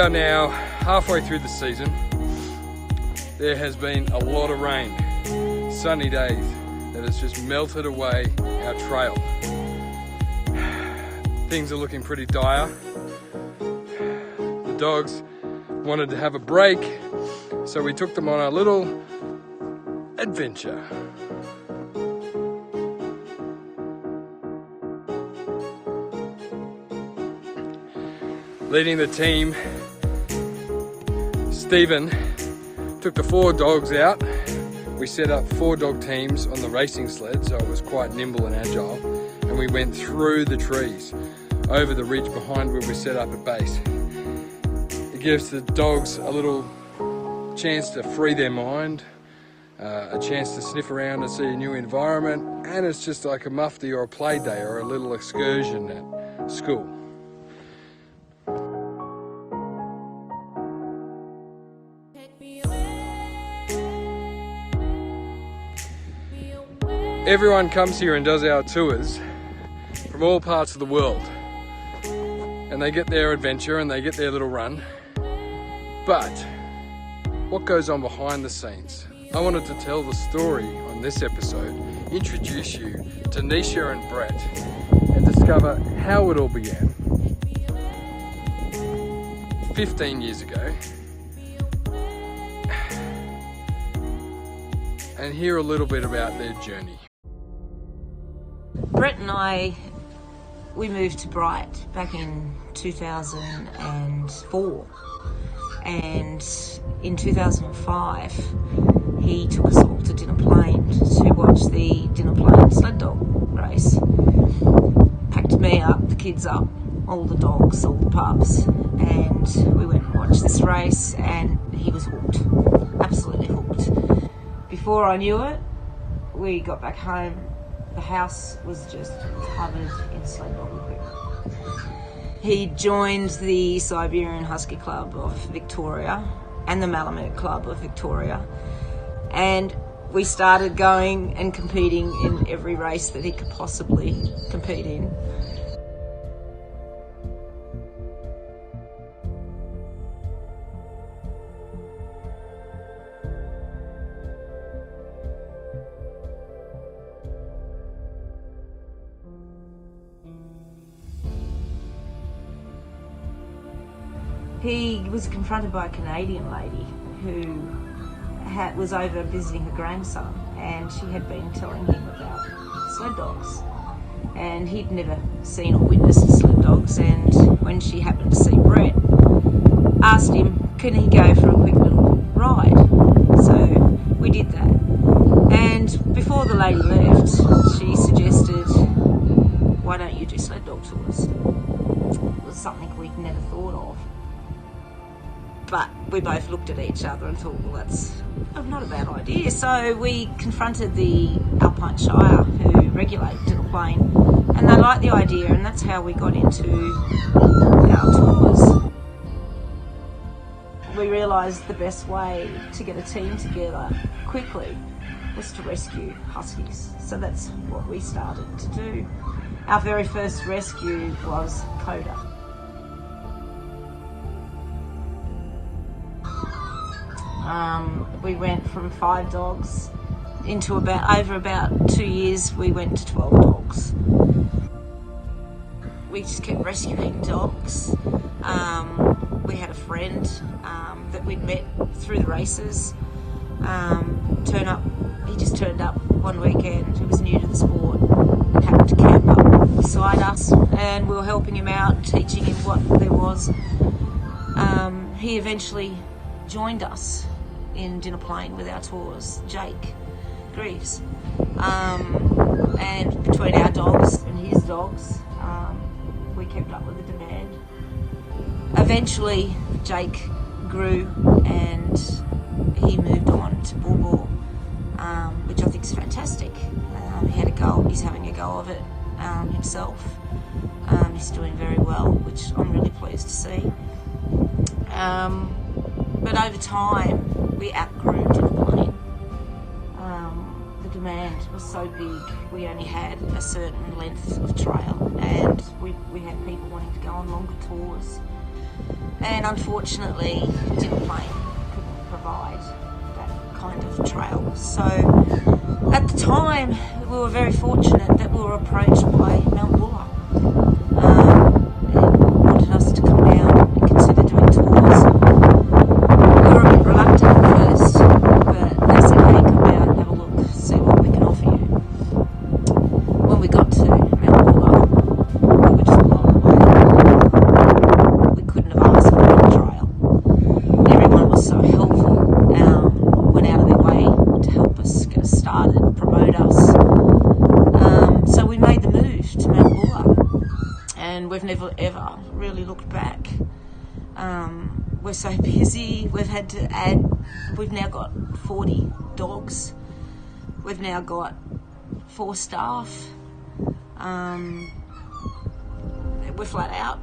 are now halfway through the season. There has been a lot of rain, sunny days that has just melted away our trail. Things are looking pretty dire. The dogs wanted to have a break, so we took them on a little adventure. Leading the team, Stephen took the 4 dogs out. We set up 4 dog teams on the racing sled, so it was quite nimble and agile, and we went through the trees, over the ridge behind where we set up a base. It gives the dogs a little chance to free their mind, a chance to sniff around and see a new environment, and it's just like a mufti or a play day or a little excursion at school. Everyone comes here and does our tours from all parts of the world, and they get their adventure and they get their little run. But what goes on behind the scenes? I wanted to tell the story on this episode, introduce you to Neisha and Brett, and discover how it all began 15 years ago, and hear a little bit about their journey. Brett and I, we moved to Bright back in 2004, and in 2005 he took us all to Dinner Plain to watch the Dinner Plain sled dog race. Packed me up, the kids up, all the dogs, all the pups, and we went and watched this race, and he was hooked, absolutely hooked. Before I knew it, we got back home. The house was just covered in sled dog equipment. He joined the Siberian Husky Club of Victoria and the Malamute Club of Victoria, and we started going and competing in every race that he could possibly compete in. He was confronted by a Canadian lady who was over visiting her grandson, and she had been telling him about sled dogs. And he'd never seen or witnessed sled dogs, and when she happened to see Brett, asked him, can he go for a quick little ride? So we did that. And before the lady left, she suggested, why don't you do sled dog tours? It was something we'd never thought of. But we both looked at each other and thought, well, that's not a bad idea. So we confronted the Alpine Shire, who regulate Dinner Plain, and they liked the idea, and that's how we got into our tours. We realised the best way to get a team together quickly was to rescue huskies. So that's what we started to do. Our very first rescue was Coda. We went from 5 dogs into over about 2 years, we went to 12 dogs. We just kept rescuing dogs. We had a friend that we'd met through the races he just turned up one weekend. He was new to the sport and happened to camp up beside us, and we were helping him out, teaching him what there was. He eventually joined us in Dinner Plain with our tours, Jake Greaves. And between our dogs and his dogs, we kept up with the demand. Eventually, Jake grew and he moved on to Bull Ball, which I think is fantastic. He had a go, he's having a go of it himself. He's doing very well, which I'm really pleased to see. But over time, we outgrew Dinner Plain. The demand was so big, we only had a certain length of trail, and we had people wanting to go on longer tours. and unfortunately didn't provide that kind of trail. So at the time we were very fortunate that we were approached by Mount Buller and wanted us to come down and consider doing tours. We were a bit reluctant at first, but they said, hey, come down and have a look, see what we can offer you. When we got to Mount Buller, we were just blown away. We couldn't have asked for a better trail. Everyone was so helpful, went out of their way to help us get us started, promote us. So we made the move to Mount Buller, and we've never ever really looked back. We're so busy, we've had to add, we've now got 40 dogs, we've now got 4 staff, we're flat out.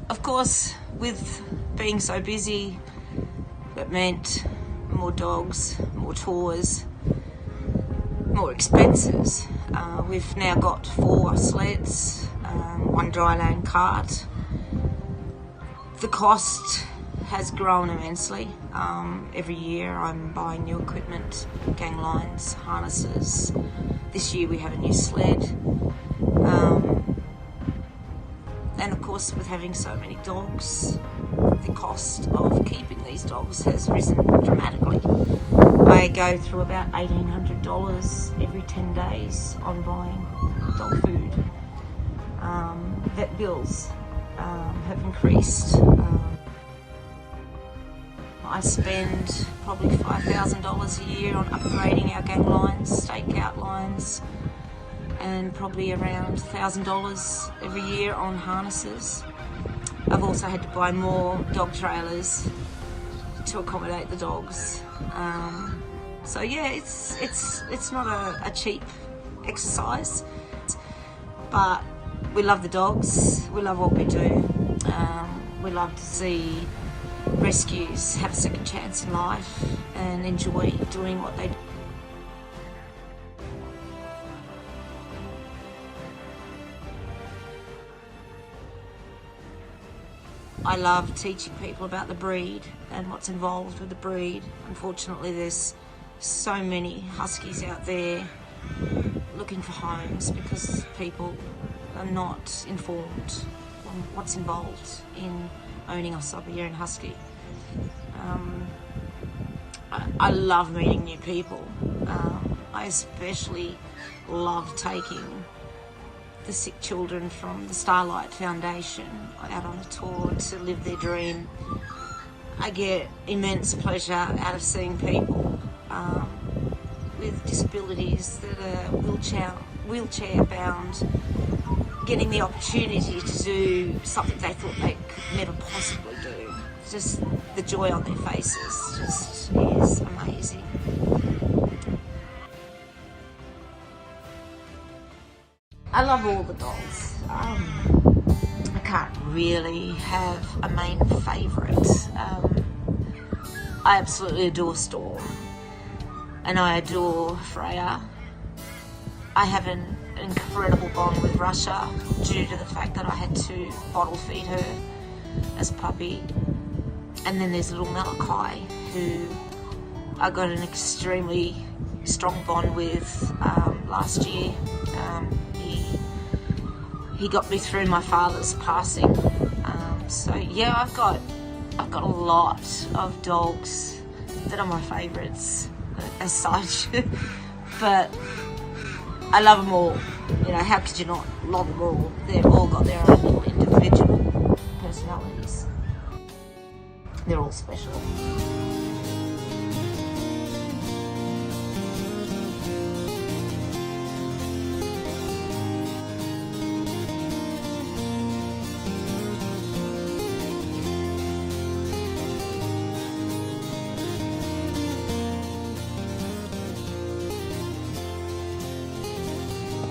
Of course, with being so busy, it meant more dogs, more tours, more expenses. We've now got 4 sleds, 1 dry lane cart. The cost has grown immensely. Every year I'm buying new equipment, gang lines, harnesses. This year we have a new sled. And of course, with having so many dogs, the cost of keeping these dogs has risen dramatically. I go through about $1,800 every 10 days on buying dog food. Vet bills have increased. I spend probably $5,000 a year on upgrading our gang lines, stakeout lines, and probably around $1,000 every year on harnesses. I've also had to buy more dog trailers to accommodate the dogs. So yeah, it's not a cheap exercise, but we love the dogs, we love what we do. We love to see rescues have a second chance in life and enjoy doing what they do. I love teaching people about the breed and what's involved with the breed. Unfortunately, there's so many huskies out there looking for homes because people are not informed on what's involved in owning a Siberian husky. I love meeting new people. I especially love taking the sick children from the Starlight Foundation out on a tour to live their dream. I get immense pleasure out of seeing people with disabilities that are wheelchair bound getting the opportunity to do something they thought they could never possibly do. Just the joy on their faces just is amazing. I love all the dogs. I can't really have a main favourite. I absolutely adore Storm, and I adore Freya. I have an incredible bond with Russia due to the fact that I had to bottle feed her as a puppy. And then there's little Malachi, who I got an extremely strong bond with last year. He got me through my father's passing. So yeah, I've got a lot of dogs that are my favourites as such. But I love them all. You know, how could you not love them all? They've all got their own little individual personalities. They're all special.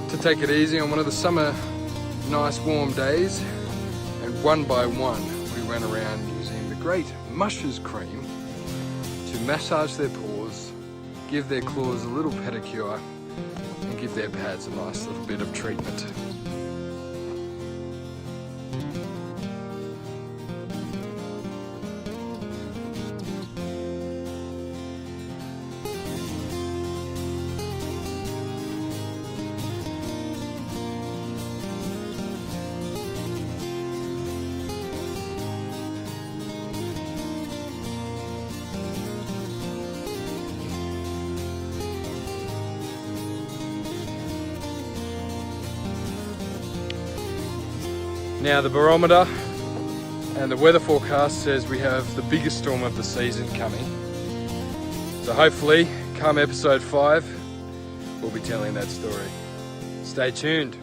To take it easy on one of the summer nice warm days, one by one, we went around using the great Mushers cream to massage their paws, give their claws a little pedicure, and give their pads a nice little bit of treatment. Now the barometer and the weather forecast says we have the biggest storm of the season coming. So hopefully, come episode 5, we'll be telling that story. Stay tuned.